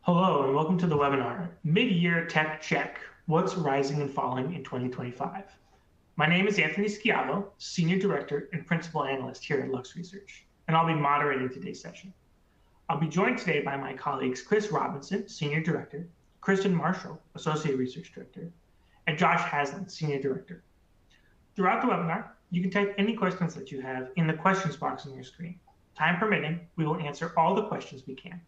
Hello and welcome to the webinar, Mid-Year Tech Check, What's Rising and Falling in 2025. My name is Anthony Schiavo, Senior Director and Principal Analyst here at Lux Research, and I'll be moderating today's session. I'll be joined today by my colleagues Chris Robinson, Senior Director, Kristen Marshall, Associate Research Director, and Josh Haslam, Senior Director. Throughout the webinar, you can type any questions that you have in the questions box on your screen. Time permitting, we will answer all the questions we can.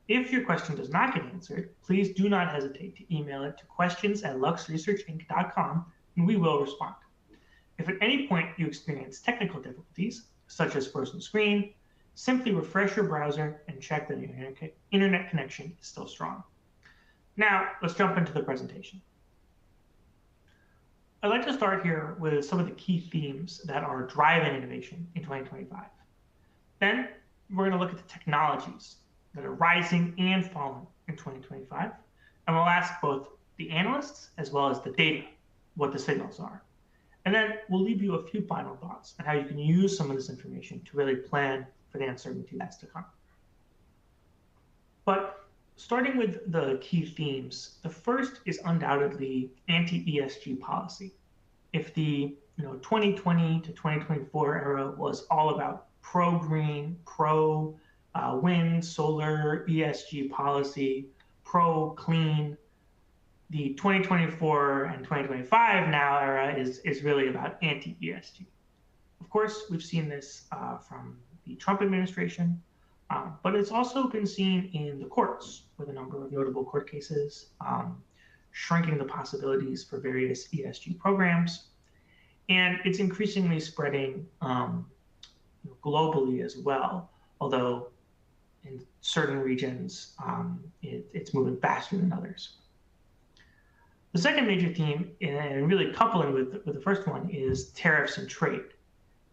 If your question does not get answered, please do not hesitate to email it to questions@luxresearchinc.com and we will respond. If at any point you experience technical difficulties, such as frozen screen, simply refresh your browser and check that your internet connection is still strong. Now, let's jump into the presentation. I'd like to start here with some of the key themes that are driving innovation in 2025. Then, we're going to look at the technologies that are rising and falling in 2025. And we'll ask both the analysts as well as the data what the signals are. And then we'll leave you a few final thoughts on how you can use some of this information to really plan for the uncertainty that's to come. But starting with the key themes, the first is undoubtedly anti-ESG policy. If the 2020 to 2024 era was all about pro-green, wind, solar, ESG policy, pro-clean. The 2024 and 2025 now era is really about anti-ESG. Of course, we've seen this from the Trump administration, but it's also been seen in the courts with a number of notable court cases, shrinking the possibilities for various ESG programs. And it's increasingly spreading globally as well, although in certain regions, it's moving faster than others. The second major theme, and really coupling with the first one, is tariffs and trade.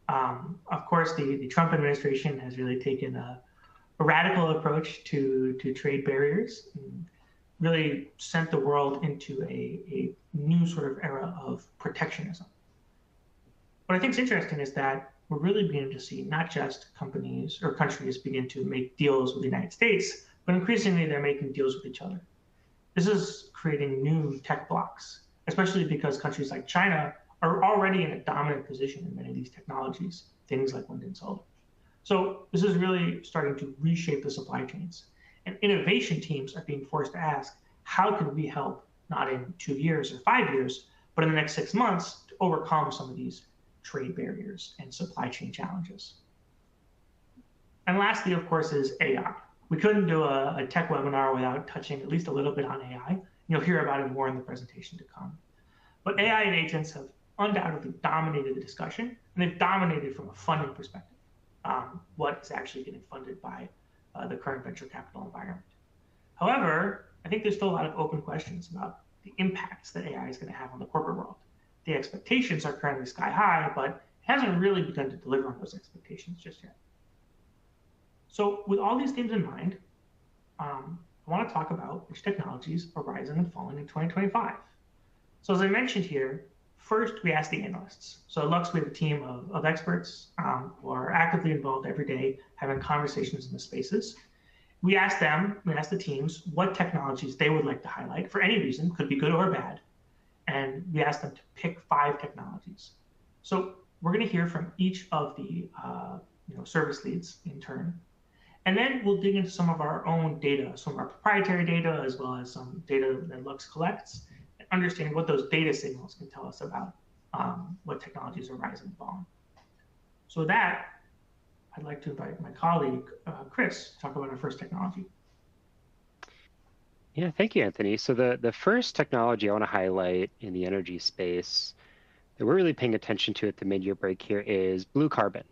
Of course, the Trump administration has really taken a radical approach to trade barriers, and really sent the world into a new sort of era of protectionism. What I think is interesting is that we're really beginning to see not just companies or countries begin to make deals with the United States, but increasingly they're making deals with each other. This is creating new tech blocks, especially because countries like China are already in a dominant position in many of these technologies, things like wind and solar. So this is really starting to reshape the supply chains. And innovation teams are being forced to ask, how can we help, not in 2 years or 5 years, but in the next 6 months to overcome some of these trade barriers and supply chain challenges. And lastly, of course, is AI. We couldn't do a tech webinar without touching at least a little bit on AI. You'll hear about it more in the presentation to come. But AI and agents have undoubtedly dominated the discussion, and they've dominated from a funding perspective, what is actually getting funded by the current venture capital environment. However, I think there's still a lot of open questions about the impacts that AI is going to have on the corporate world. The expectations are currently sky high, but it hasn't really begun to deliver on those expectations just yet. So with all these things in mind, I want to talk about which technologies are rising and falling in 2025. So as I mentioned here, first we asked the analysts. So at Lux, we have a team of experts who are actively involved every day, having conversations in the spaces. We asked the teams what technologies they would like to highlight for any reason, could be good or bad. And we asked them to pick 5 technologies. So we're going to hear from each of the service leads in turn. And then we'll dig into some of our own data, some of our proprietary data, as well as some data that Lux collects, and understand what those data signals can tell us about what technologies are rising and falling. So with that, I'd like to invite my colleague, Chris, to talk about our first technology. Yeah, thank you, Anthony. So the first technology I want to highlight in the energy space that we're really paying attention to at the mid-year break here is blue carbon.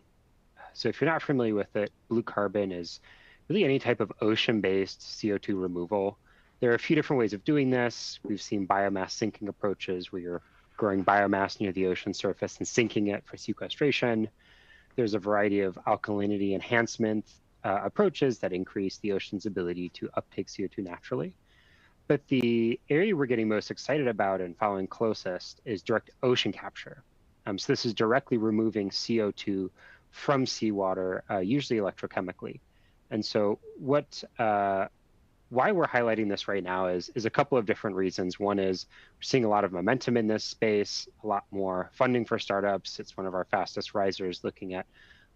So if you're not familiar with it, blue carbon is really any type of ocean-based CO2 removal. There are a few different ways of doing this. We've seen biomass sinking approaches where you're growing biomass near the ocean surface and sinking it for sequestration. There's a variety of alkalinity enhancement approaches that increase the ocean's ability to uptake CO2 naturally. But the area we're getting most excited about and following closest is direct ocean capture. So this is directly removing CO2 from seawater, usually electrochemically. And so what why we're highlighting this right now is a couple of different reasons. One is we're seeing a lot of momentum in this space, a lot more funding for startups. It's one of our fastest risers looking at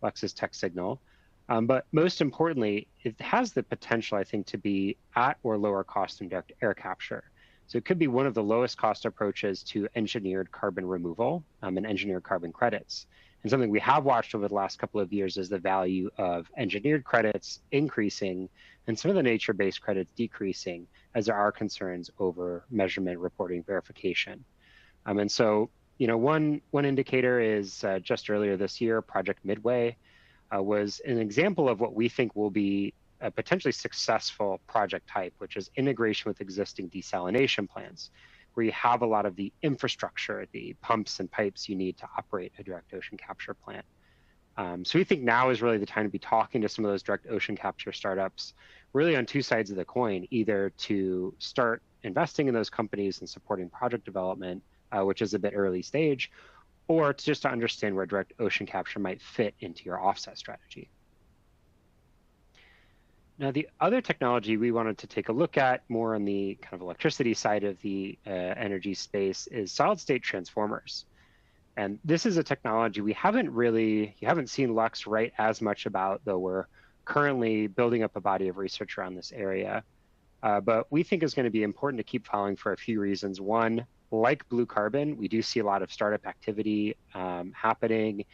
Lux's tech signal. But most importantly, it has the potential, I think, to be at or lower cost than direct air capture. So it could be one of the lowest cost approaches to engineered carbon removal and engineered carbon credits. And something we have watched over the last couple of years is the value of engineered credits increasing and some of the nature-based credits decreasing as there are concerns over measurement, reporting, verification. And so, one indicator is just earlier this year, Project Midway was an example of what we think will be a potentially successful project type, which is integration with existing desalination plants, where you have a lot of the infrastructure, the pumps and pipes you need to operate a direct ocean capture plant. So we think now is really the time to be talking to some of those direct ocean capture startups, really on two sides of the coin, either to start investing in those companies and supporting project development, which is a bit early stage, or just to understand where direct ocean capture might fit into your offset strategy. Now, the other technology we wanted to take a look at more on the kind of electricity side of the energy space is solid state transformers. And this is a technology you haven't seen Lux write as much about, though we're currently building up a body of research around this area. But we think is going to be important to keep following for a few reasons. One, like blue carbon, we do see a lot of startup activity happening.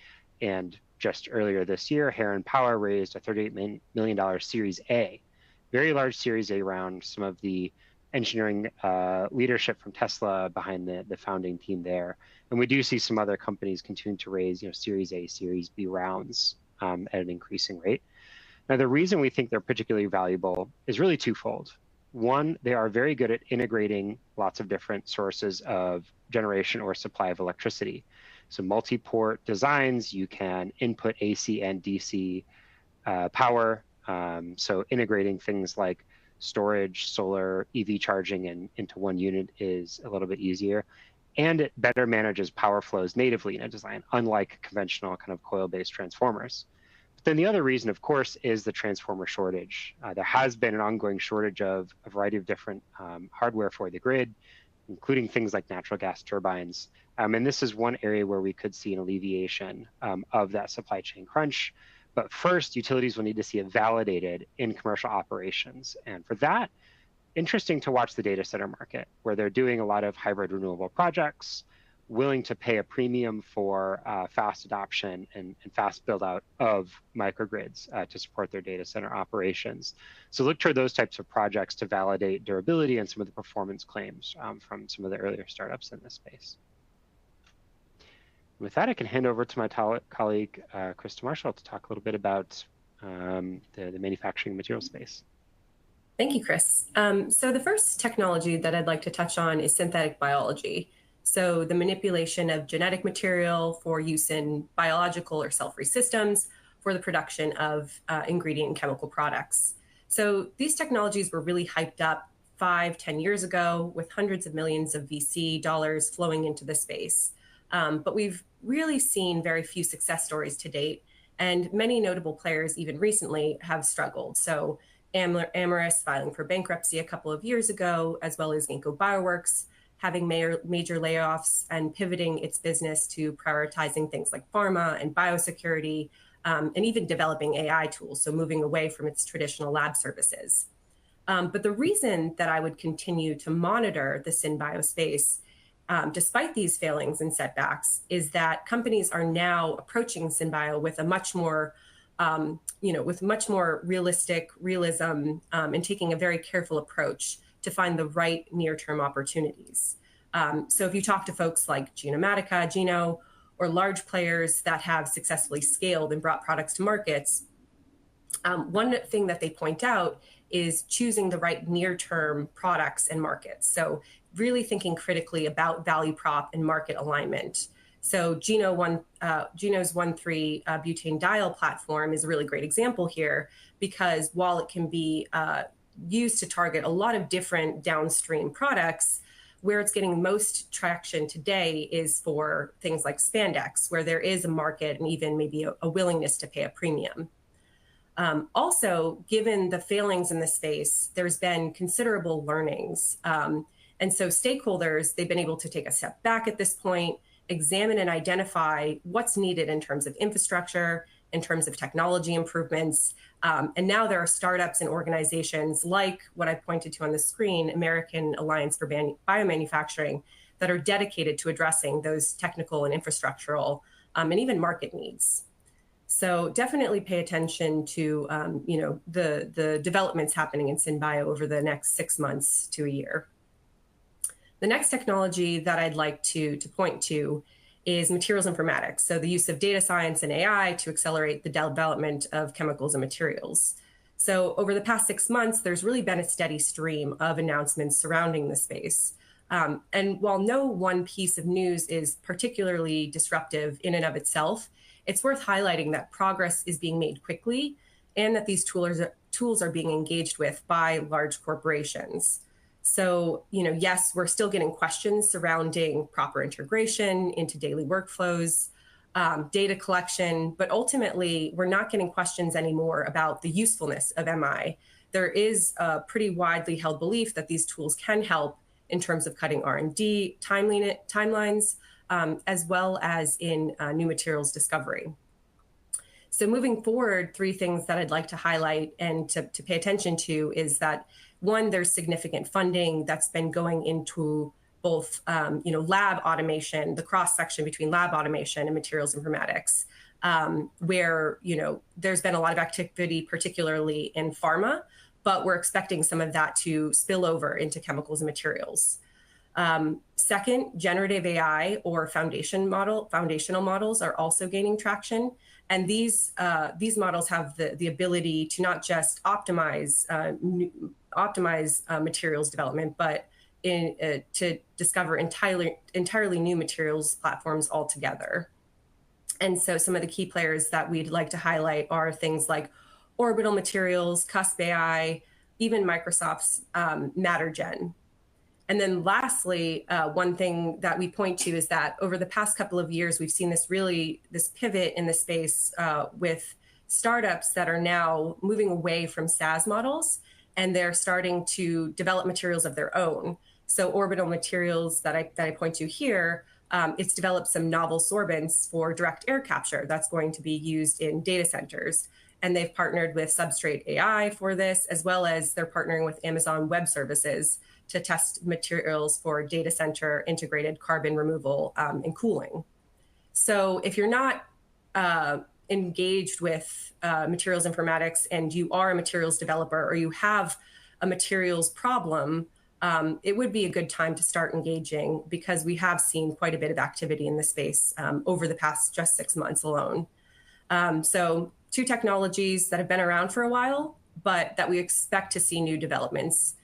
And just earlier this year, Heron Power raised a $38 million Series A, very large Series A round, some of the engineering leadership from Tesla behind the founding team there. And we do see some other companies continuing to raise Series A, Series B rounds at an increasing rate. Now, the reason we think they're particularly valuable is really twofold. One, they are very good at integrating lots of different sources of generation or supply of electricity. So multi-port designs, you can input AC and DC power. So integrating things like storage, solar, EV charging into one unit is a little bit easier. And it better manages power flows natively in a design, unlike conventional kind of coil-based transformers. But then the other reason, of course, is the transformer shortage. There has been an ongoing shortage of a variety of different hardware for the grid, including things like natural gas turbines. And this is one area where we could see an alleviation of that supply chain crunch. But first, utilities will need to see it validated in commercial operations. And for that, interesting to watch the data center market, where they're doing a lot of hybrid renewable projects, willing to pay a premium for fast adoption and fast build out of microgrids to support their data center operations. So look toward those types of projects to validate durability and some of the performance claims from some of the earlier startups in this space. With that, I can hand over to my colleague, Krista Marshall, to talk a little bit about the manufacturing material space. Thank you, Chris. So the first technology that I'd like to touch on is synthetic biology. So the manipulation of genetic material for use in biological or cell-free systems for the production of ingredient and chemical products. So these technologies were really hyped up 5-10 years ago with hundreds of millions of VC dollars flowing into the space. But we've really seen very few success stories to date, and many notable players even recently have struggled. So Amyris filing for bankruptcy a couple of years ago, as well as Ginkgo Bioworks having major layoffs and pivoting its business to prioritizing things like pharma and biosecurity, and even developing AI tools, so moving away from its traditional lab services. But the reason that I would continue to monitor the SynBio space, despite these failings and setbacks, is that companies are now approaching SynBio with a much more with much more realism and taking a very careful approach to find the right near-term opportunities. So if you talk to folks like Genomatica, Geno, or large players that have successfully scaled and brought products to markets, one thing that they point out is choosing the right near-term products and markets. So really thinking critically about value prop and market alignment. So Geno's 1,3 butanediol platform is a really great example here, because while it can be used to target a lot of different downstream products, where it's getting most traction today is for things like spandex, where there is a market and even maybe a willingness to pay a premium. Also, given the failings in the space, there's been considerable learnings. And so stakeholders, they've been able to take a step back at this point, examine and identify what's needed in terms of infrastructure, in terms of technology improvements. And now there are startups and organizations like what I pointed to on the screen, American Alliance for Biomanufacturing, that are dedicated to addressing those technical and infrastructural and even market needs. So definitely pay attention to the developments happening in SynBio over the next 6 months to a year. The next technology that I'd like to point to is materials informatics. So the use of data science and AI to accelerate the development of chemicals and materials. So over the past 6 months, there's really been a steady stream of announcements surrounding the space. And while no one piece of news is particularly disruptive in and of itself, it's worth highlighting that progress is being made quickly and that these tools are being engaged with by large corporations. So, yes, we're still getting questions surrounding proper integration into daily workflows, data collection, but ultimately we're not getting questions anymore about the usefulness of MI. There is a pretty widely held belief that these tools can help in terms of cutting R&D timelines, as well as in new materials discovery. So moving forward, 3 things that I'd like to highlight and to pay attention to is that, one, there's significant funding that's been going into both lab automation, the cross-section between lab automation and materials informatics, where there's been a lot of activity, particularly in pharma, but we're expecting some of that to spill over into chemicals and materials. Second, generative AI or foundational models are also gaining traction. And these models have the ability to not just optimize materials development, but to discover entirely new materials platforms altogether. And so some of the key players that we'd like to highlight are things like Orbital Materials, Cusp AI, even Microsoft's MatterGen. And then lastly, one thing that we point to is that over the past couple of years, we've seen this pivot in the space with startups that are now moving away from SaaS models, and they're starting to develop materials of their own. So Orbital Materials that I point to here, it's developed some novel sorbents for direct air capture that's going to be used in data centers. And they've partnered with Substrate AI for this, as well as they're partnering with Amazon Web Services to test materials for data center integrated carbon removal and cooling. So if you're not engaged with materials informatics and you are a materials developer or you have a materials problem, it would be a good time to start engaging, because we have seen quite a bit of activity in the space over the past just 6 months alone. So 2 technologies that have been around for a while, but that we expect to see new developments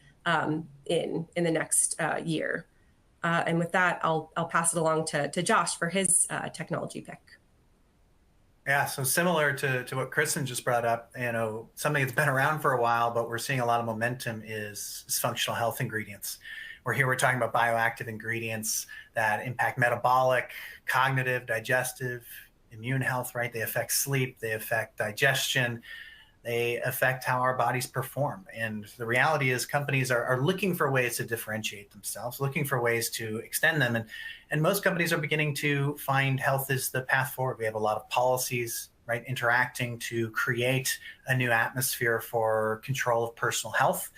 in the next year. And with that, I'll pass it along to Josh for his technology pick. Yeah, so similar to what Kristen just brought up, something that's been around for a while, but we're seeing a lot of momentum is functional health ingredients. We're talking about bioactive ingredients that impact metabolic, cognitive, digestive, immune health, right? They affect sleep, they affect digestion, they affect how our bodies perform. And the reality is companies are looking for ways to differentiate themselves, looking for ways to extend them. And most companies are beginning to find health is the path forward. We have a lot of policies, right, interacting to create a new atmosphere for control of personal health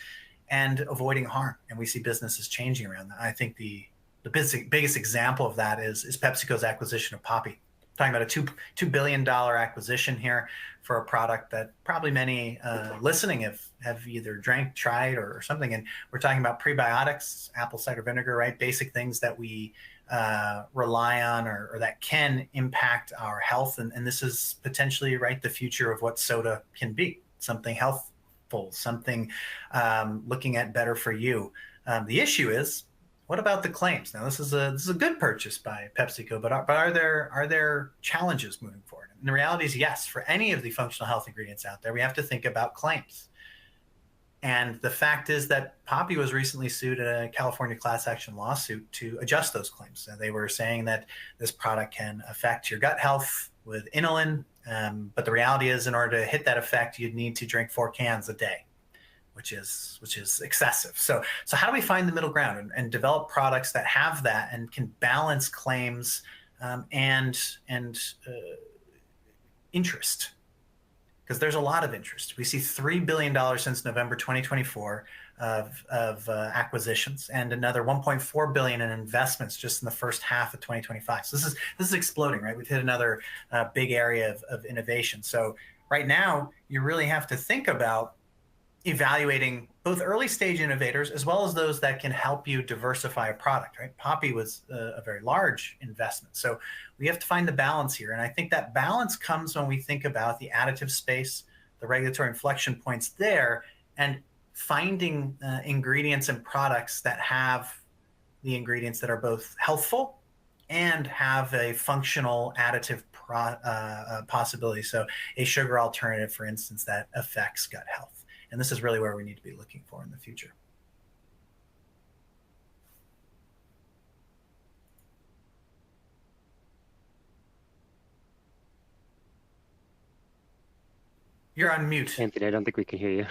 and avoiding harm. And we see businesses changing around that. I think the biggest example of that is PepsiCo's acquisition of Poppi. Talking about a $2 billion acquisition here for a product that probably many listening have either drank, tried, or something. And we're talking about prebiotics, apple cider vinegar, right? Basic things that we rely on or that can impact our health. And this is potentially, right, the future of what soda can be. Something healthful, something looking at better for you. The issue is, what about the claims? Now, this is a good purchase by PepsiCo, but are there challenges moving forward? And the reality is, yes. For any of the functional health ingredients out there, we have to think about claims. And the fact is that Poppi was recently sued in a California class action lawsuit to adjust those claims. So they were saying that this product can affect your gut health, with inulin. But the reality is, in order to hit that effect, you'd need to drink 4 cans a day, which is excessive. So how do we find the middle ground and develop products that have that and can balance claims and interest? Because there's a lot of interest. We see $3 billion since November 2024 of acquisitions, and another 1.4 billion in investments just in the first half of 2025. So this is exploding, right? We've hit another big area of innovation. So right now, you really have to think about evaluating both early stage innovators as well as those that can help you diversify a product, right? Poppy was a very large investment. So we have to find the balance here. And I think that balance comes when we think about the additive space, the regulatory inflection points there, and finding ingredients and products that have the ingredients that are both healthful and have a functional additive possibility. So a sugar alternative, for instance, that affects gut health. And this is really where we need to be looking for in the future. You're on mute. Anthony, I don't think we can hear you.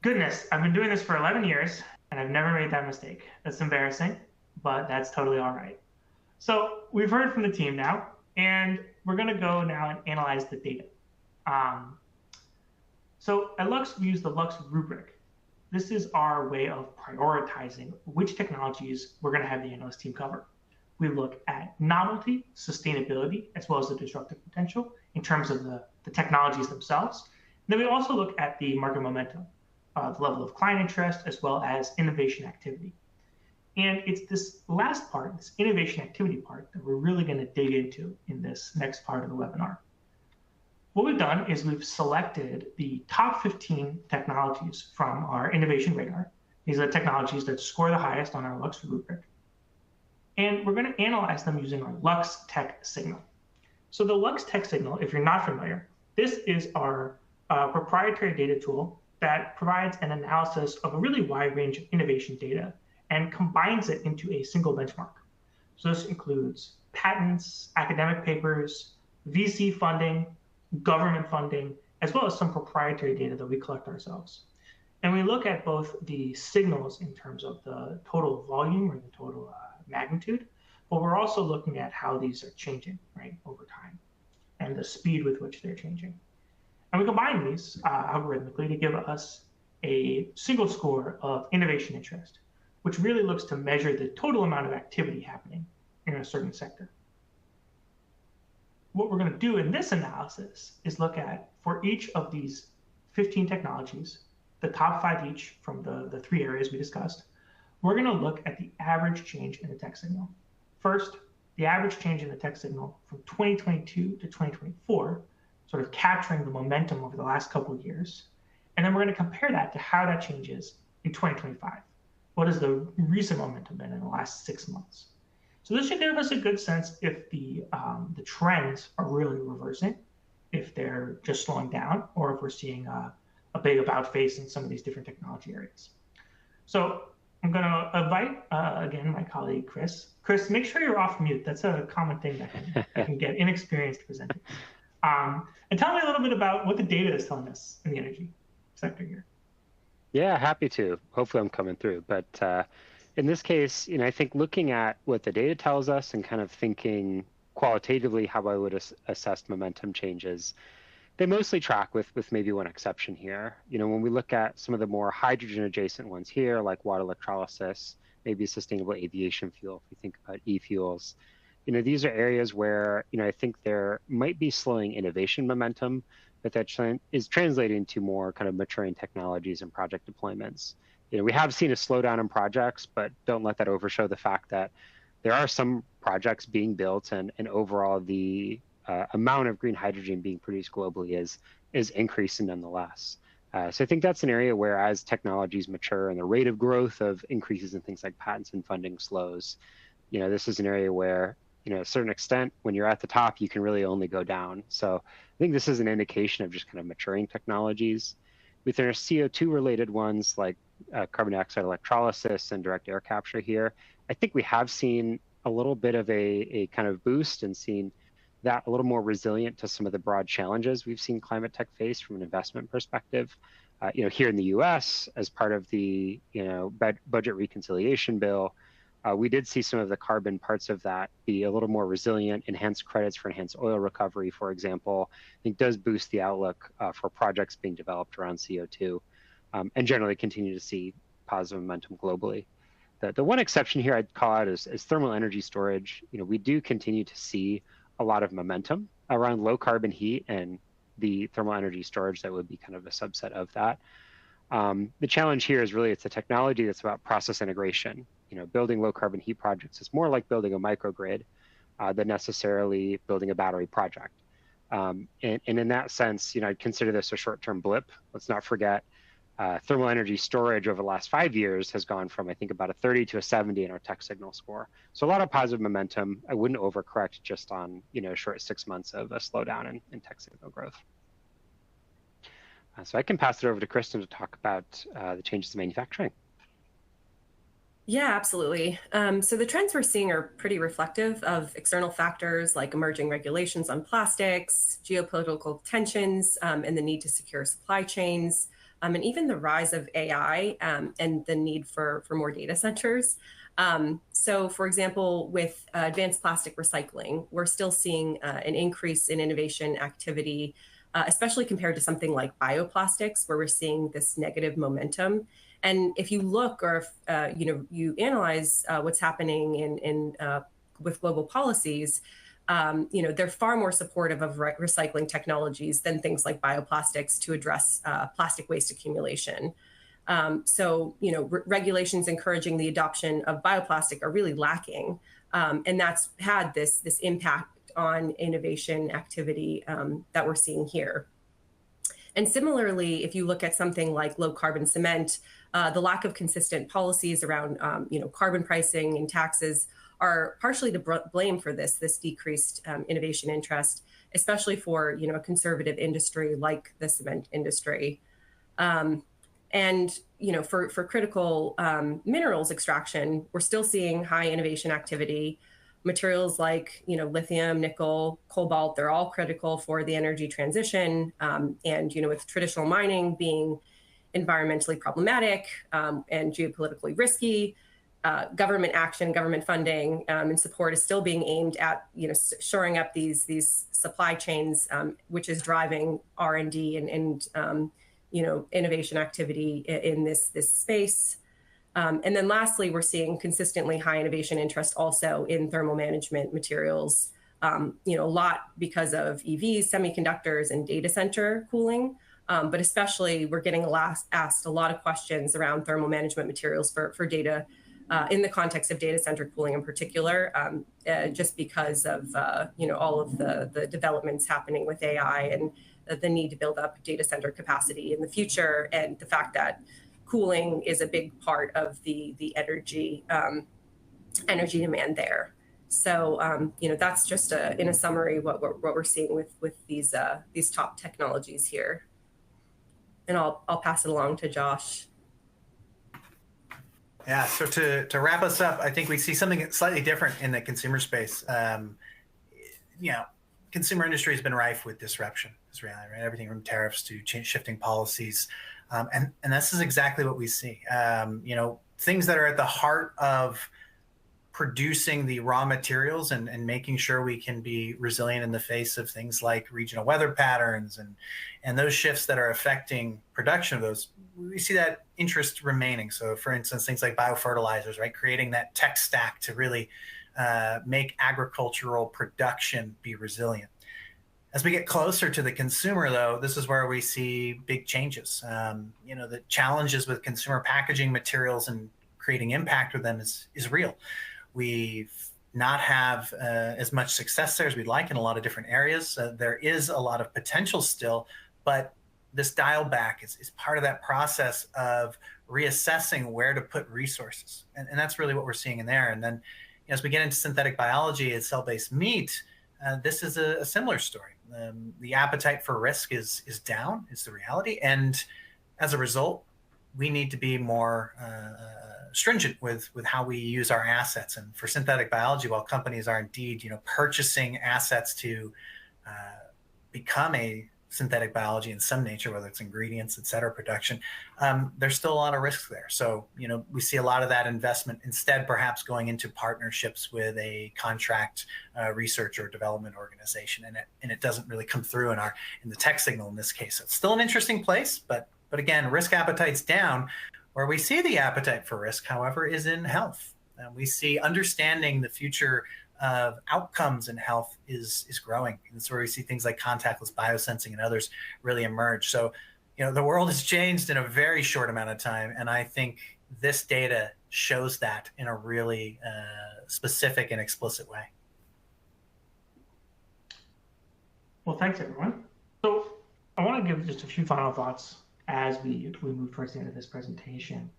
Goodness, I've been doing this for 11 years, and I've never made that mistake. That's embarrassing, but that's totally all right. So we've heard from the team now, and we're going to go now and analyze the data. So at Lux, we use the Lux Rubric. This is our way of prioritizing which technologies we're going to have the analyst team cover. We look at novelty, sustainability, as well as the disruptive potential in terms of the technologies themselves. And then we also look at the market momentum, the level of client interest, as well as innovation activity. And it's this last part, this innovation activity part, that we're really going to dig into in this next part of the webinar. What we've done is we've selected the top 15 technologies from our innovation radar. These are the technologies that score the highest on our Lux Rubric. And we're going to analyze them using our Lux Tech Signal. So the Lux Tech Signal, if you're not familiar, this is our proprietary data tool that provides an analysis of a really wide range of innovation data and combines it into a single benchmark. So this includes patents, academic papers, VC funding, government funding, as well as some proprietary data that we collect ourselves. And we look at both the signals in terms of the total volume or the total magnitude, but we're also looking at how these are changing, right, over time, and the speed with which they're changing. And we combine these algorithmically to give us a single score of innovation interest, which really looks to measure the total amount of activity happening in a certain sector. What we're going to do in this analysis is look at, for each of these 15 technologies, the top 5 each from the 3 areas we discussed, we're going to look at the average change in the tech signal. First, the average change in the tech signal from 2022 to 2024, sort of capturing the momentum over the last couple of years. And then we're going to compare that to how that changes in 2025. What has the recent momentum been in the last 6 months? So this should give us a good sense if the trends are really reversing, if they're just slowing down, or if we're seeing a big about face in some of these different technology areas. So I'm going to invite, again, my colleague, Chris. Chris, make sure you're off mute. That's a common thing that can get inexperienced presenting. And tell me a little bit about what the data is telling us in the energy sector here. Yeah, happy to. Hopefully I'm coming through. But in this case, I think looking at what the data tells us and kind of thinking qualitatively how I would assess momentum changes, they mostly track with maybe one exception here. When we look at some of the more hydrogen adjacent ones here, like water electrolysis, maybe sustainable aviation fuel, if we think about e-fuels, these are areas where, I think there might be slowing innovation momentum, but that is translating to more kind of maturing technologies and project deployments. We have seen a slowdown in projects, but don't let that overshow the fact that there are some projects being built, and overall the amount of green hydrogen being produced globally is increasing nonetheless. So I think that's an area where, as technologies mature and the rate of growth of increases in things like patents and funding slows, this is an area where, to a certain extent, when you're at the top, you can really only go down. So I think this is an indication of just kind of maturing technologies. Within our CO2 related ones like carbon dioxide electrolysis and direct air capture here, I think we have seen a little bit of a kind of boost and seen that a little more resilient to some of the broad challenges we've seen climate tech face from an investment perspective. Here in the U.S., as part of the budget reconciliation bill, we did see some of the carbon parts of that be a little more resilient. Enhanced credits for enhanced oil recovery, for example, I think does boost the outlook for projects being developed around CO2, and generally continue to see positive momentum globally. The one exception here I'd call out is thermal energy storage. We do continue to see a lot of momentum around low carbon heat and the thermal energy storage that would be kind of a subset of that. The challenge here is really it's a technology that's about process integration. Building low carbon heat projects is more like building a microgrid than necessarily building a battery project. And in that sense, I'd consider this a short-term blip. Let's not forget thermal energy storage over the last 5 years has gone from, I think, about a 30 to a 70 in our tech signal score. So a lot of positive momentum. I wouldn't overcorrect just on a short 6 months of a slowdown in tech signal growth. So I can pass it over to Kristen to talk about the changes in manufacturing. Yeah, absolutely. So the trends we're seeing are pretty reflective of external factors like emerging regulations on plastics, geopolitical tensions, and the need to secure supply chains, and even the rise of AI and the need for more data centers. So, for example, with advanced plastic recycling, we're still seeing an increase in innovation activity, especially compared to something like bioplastics, where we're seeing this negative momentum. And if you look or if you analyze what's happening in with global policies, they're far more supportive of recycling technologies than things like bioplastics to address plastic waste accumulation. Regulations encouraging the adoption of bioplastic are really lacking, and that's had this impact on innovation activity that we're seeing here. And similarly, if you look at something like low carbon cement, the lack of consistent policies around carbon pricing and taxes are partially to blame for this decreased innovation interest, especially for a conservative industry like the cement industry. For critical minerals extraction, we're still seeing high innovation activity. Materials like lithium, nickel, cobalt, they're all critical for the energy transition. With traditional mining being environmentally problematic and geopolitically risky, government action, government funding, and support is still being aimed at shoring up these supply chains, which is driving R&D and innovation activity in this space. And then lastly, we're seeing consistently high innovation interest also in thermal management materials, a lot because of EVs, semiconductors, and data center cooling. But especially, we're getting asked a lot of questions around thermal management materials for data in the context of data center cooling in particular, just because of all of the developments happening with AI and the need to build up data center capacity in the future, and the fact that cooling is a big part of the energy demand there. So that's just in a summary what we're seeing with these top technologies here. And I'll pass it along to Josh. Yeah. So to wrap us up, I think we see something slightly different in the consumer space. Consumer industry has been rife with disruption. Is reality, right? Everything from tariffs to shifting policies. And this is exactly what we see. Things that are at the heart of producing the raw materials and making sure we can be resilient in the face of things like regional weather patterns and those shifts that are affecting production of those, we see that interest remaining. So for instance, things like biofertilizers, right? Creating that tech stack to really make agricultural production be resilient. As we get closer to the consumer, though, this is where we see big changes. The challenges with consumer packaging materials and creating impact with them is real. We've not have as much success there as we'd like in a lot of different areas. There is a lot of potential still, but this dial back is part of that process of reassessing where to put resources. And that's really what we're seeing in there. And then as we get into synthetic biology and cell-based meat, this is a similar story. The appetite for risk is down, is the reality. And as a result, we need to be more stringent with how we use our assets. And for synthetic biology, while companies are indeed purchasing assets to become a synthetic biology in some nature, whether it's ingredients, et cetera, production, there's still a lot of risks there. So, we see a lot of that investment instead perhaps going into partnerships with a contract research or development organization. And it doesn't really come through in the tech signal in this case. It's still an interesting place, but again, risk appetite's down. Where we see the appetite for risk, however, is in health. We see understanding the future of outcomes in health is growing. And that's where we see things like contactless biosensing and others really emerge. So, the world has changed in a very short amount of time. And I think this data shows that in a really specific and explicit way. Well, thanks, everyone. So I want to give just a few final thoughts as we move towards the end of this presentation.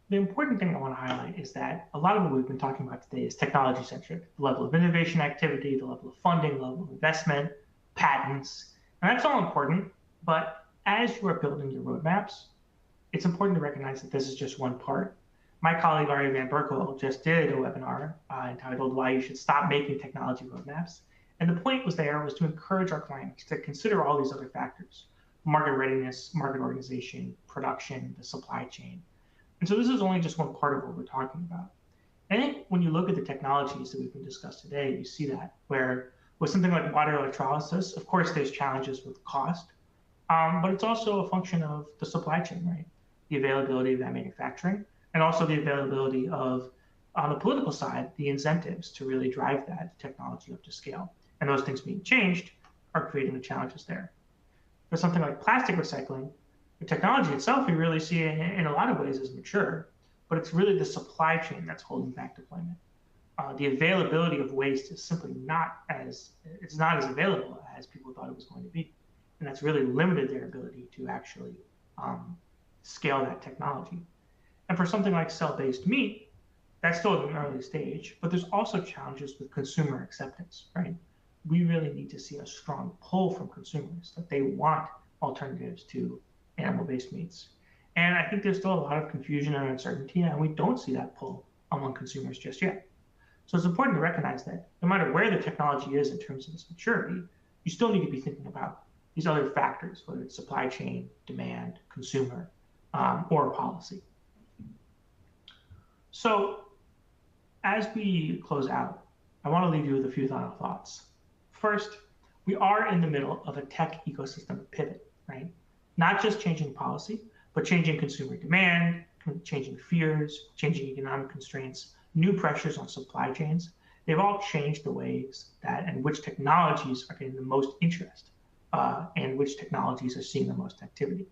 The important thing I want to highlight is that a lot of what we've been talking about today is technology-centric. The level of innovation activity, the level of funding, the level of investment, patents, and that's all important. But as you are building your roadmaps, it's important to recognize that this is just one part. My colleague, Ari Van Berkel, just did a webinar entitled Why You Should Stop Making Technology Roadmaps. And the point was to encourage our clients to consider all these other factors: market readiness, market organization, production, the supply chain. And so this is only just one part of what we're talking about. I think when you look at the technologies that we've been discussed today, you see that where with something like water electrolysis, of course, there's challenges with cost, but it's also a function of the supply chain, right? The availability of that manufacturing, and also the availability of, on the political side, the incentives to really drive that technology up to scale. And those things being changed are creating the challenges there. For something like plastic recycling, the technology itself we really see in a lot of ways as mature, but it's really the supply chain that's holding back deployment. The availability of waste is simply not as available as people thought it was going to be. And that's really limited their ability to actually scale that technology. And for something like cell-based meat, that's still at an early stage, but there's also challenges with consumer acceptance, right? We really need to see a strong pull from consumers that they want alternatives to animal-based meats. And I think there's still a lot of confusion and uncertainty, and we don't see that pull among consumers just yet. So it's important to recognize that no matter where the technology is in terms of its maturity, you still need to be thinking about these other factors, whether it's supply chain, demand, consumer, or policy. So as we close out, I want to leave you with a few final thoughts. First, we are in the middle of a tech ecosystem pivot, right? Not just changing policy, but changing consumer demand, changing fears, changing economic constraints, new pressures on supply chains. They've all changed the ways that and which technologies are getting the most interest and which technologies are seeing the most activity.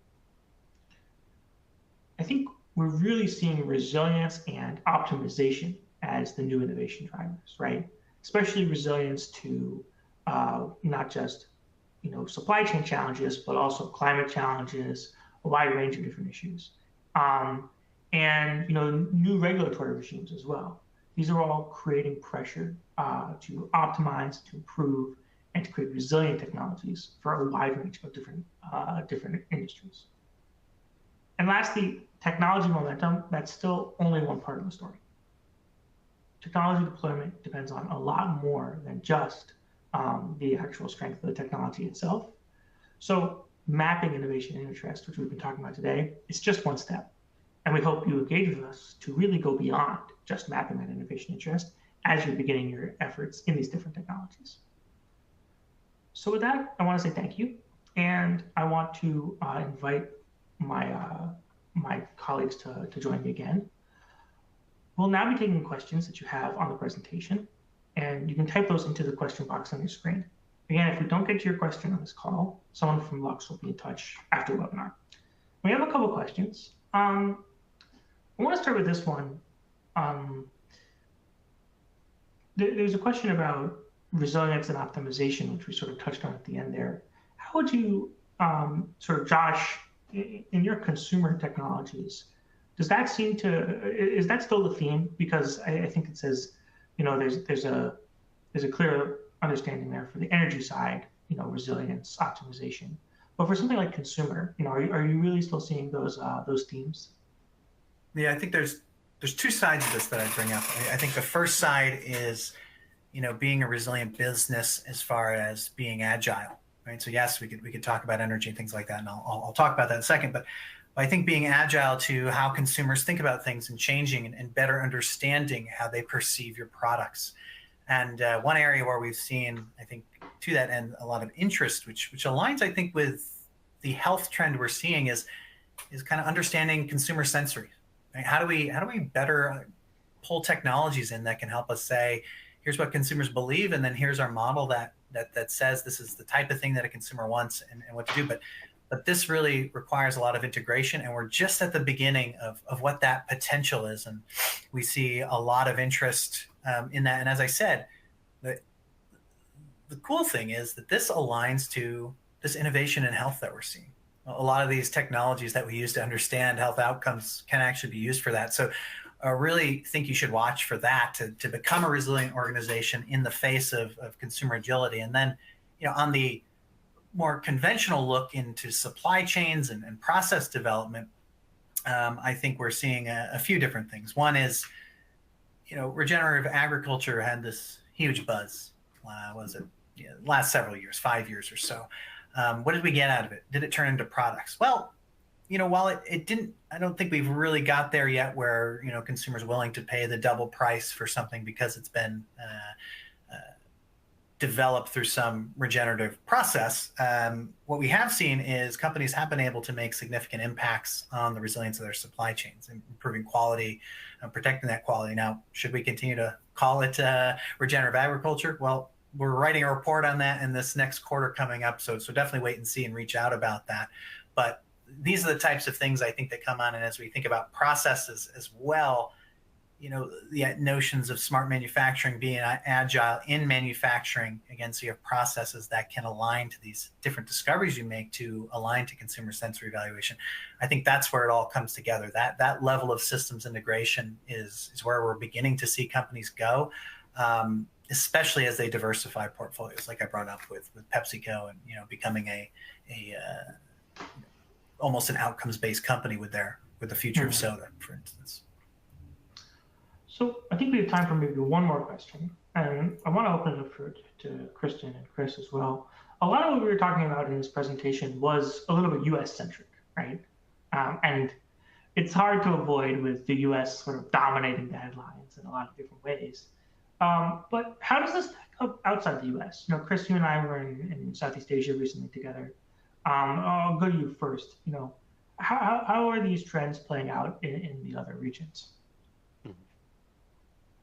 I think we're really seeing resilience and optimization as the new innovation drivers, right? Especially resilience to not just supply chain challenges, but also climate challenges, a wide range of different issues, and new regulatory regimes as well. These are all creating pressure to optimize, to improve, and to create resilient technologies for a wide range of different industries. And lastly, technology momentum, that's still only one part of the story. Technology deployment depends on a lot more than just the actual strength of the technology itself. So mapping innovation and interest, which we've been talking about today, is just one step. And we hope you engage with us to really go beyond just mapping that innovation interest as you're beginning your efforts in these different technologies. So with that, I want to say thank you. And I want to invite my colleagues to join me again. We'll now be taking questions that you have on the presentation, and you can type those into the question box on your screen. Again, if we don't get to your question on this call, someone from Lux will be in touch after the webinar. We have a couple questions. I want to start with this one. There's a question about resilience and optimization, which we sort of touched on at the end there. How would you, Josh, in your consumer technologies, does that seem to, is that still the theme? Because I think it says, there's a clear understanding there for the energy side, resilience, optimization. But for something like consumer, are you really still seeing those themes? Yeah, I think there's two sides of this that I bring up. I think the first side is, being a resilient business as far as being agile, right? So yes, we could talk about energy and things like that, and I'll talk about that in a second. But I think being agile to how consumers think about things and changing and better understanding how they perceive your products. And one area where we've seen, I think, to that end, a lot of interest, which aligns, I think, with the health trend we're seeing, is kind of understanding consumer sensory. Right? How do we better pull technologies in that can help us say, here's what consumers believe, and then here's our model that says this is the type of thing that a consumer wants and what to do. But this really requires a lot of integration, and we're just at the beginning of what that potential is. And we see a lot of interest in that. And as I said, the cool thing is that this aligns to this innovation in health that we're seeing. A lot of these technologies that we use to understand health outcomes can actually be used for that. So I really think you should watch for that to become a resilient organization in the face of consumer agility. And then, on the more conventional look into supply chains and process development, I think we're seeing a few different things. One is, regenerative agriculture had this huge buzz. Last several years, 5 years or so. What did we get out of it? Did it turn into products? Well, while it didn't, I don't think we've really got there yet where, consumers are willing to pay the double price for something because it's been developed through some regenerative process. What we have seen is companies have been able to make significant impacts on the resilience of their supply chains, improving quality, protecting that quality. Now, should we continue to call it regenerative agriculture? Well, we're writing a report on that in this next quarter coming up. So definitely wait and see and reach out about that. But these are the types of things I think that come on. And as we think about processes as well, the notions of smart manufacturing, being agile in manufacturing, again, so you have processes that can align to these different discoveries you make to align to consumer sensory evaluation. I think that's where it all comes together. That level of systems integration is where we're beginning to see companies go, especially as they diversify portfolios, like I brought up with PepsiCo, and becoming a almost an outcomes-based company with the future of soda, for instance. So I think we have time for maybe one more question, and I want to open it up to Kristen and Chris as well. A lot of what we were talking about in this presentation was a little bit U.S.-centric, right? And it's hard to avoid with the U.S. sort of dominating the headlines in a lot of different ways. But how does this stack up outside the U.S.? Chris, you and I were in Southeast Asia recently together. I'll go to you first. How are these trends playing out in the other regions?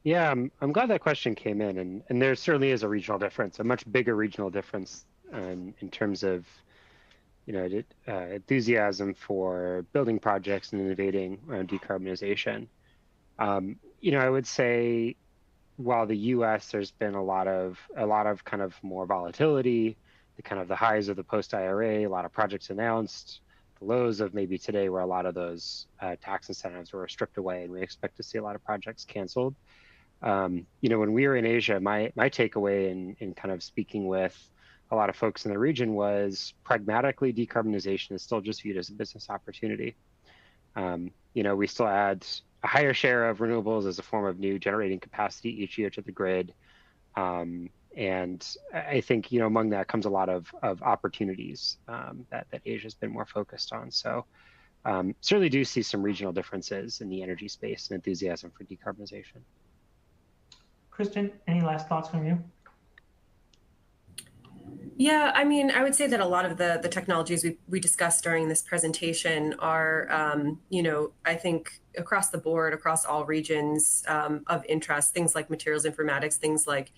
Yeah, I'm glad that question came in, and there certainly is a regional difference, a much bigger regional difference in terms of, enthusiasm for building projects and innovating around decarbonization. I would say, while the U.S. there's been a lot of kind of more volatility, the highs of the post-IRA, a lot of projects announced, the lows of maybe today where a lot of those tax incentives were stripped away, and we expect to see a lot of projects canceled. When we were in Asia, my takeaway in kind of speaking with a lot of folks in the region was pragmatically decarbonization is still just viewed as a business opportunity. We still add a higher share of renewables as a form of new generating capacity each year to the grid. And I think, among that comes a lot of opportunities that Asia's been more focused on. So certainly do see some regional differences in the energy space and enthusiasm for decarbonization. Kristen, any last thoughts from you? Yeah, I mean, I would say that a lot of the technologies we discussed during this presentation are, I think across the board, across all regions of interest, things like materials informatics, things like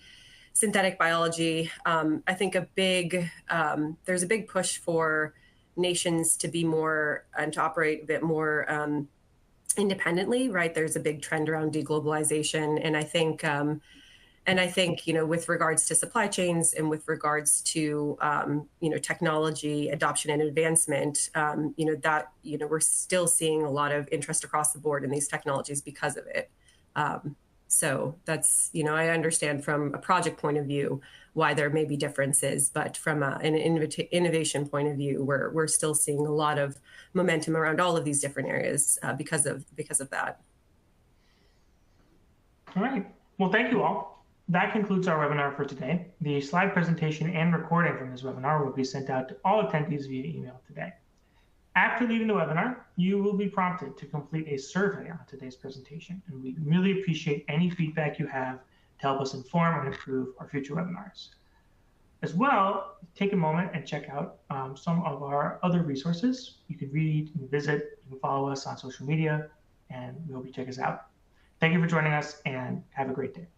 synthetic biology. I think there's a big push for nations to be more and to operate a bit more independently, right? There's a big trend around deglobalization. And I think, with regards to supply chains and with regards to, technology adoption and advancement, we're still seeing a lot of interest across the board in these technologies because of it. So that's, I understand from a project point of view why there may be differences, but from an innovation point of view, we're still seeing a lot of momentum around all of these different areas because of that. All right. Well, thank you all. That concludes our webinar for today. The slide presentation and recording from this webinar will be sent out to all attendees via email today. After leaving the webinar, you will be prompted to complete a survey on today's presentation, and we really appreciate any feedback you have to help us inform and improve our future webinars. As well, take a moment and check out some of our other resources. You can read, you can visit, you can follow us on social media, and we hope you check us out. Thank you for joining us, and have a great day.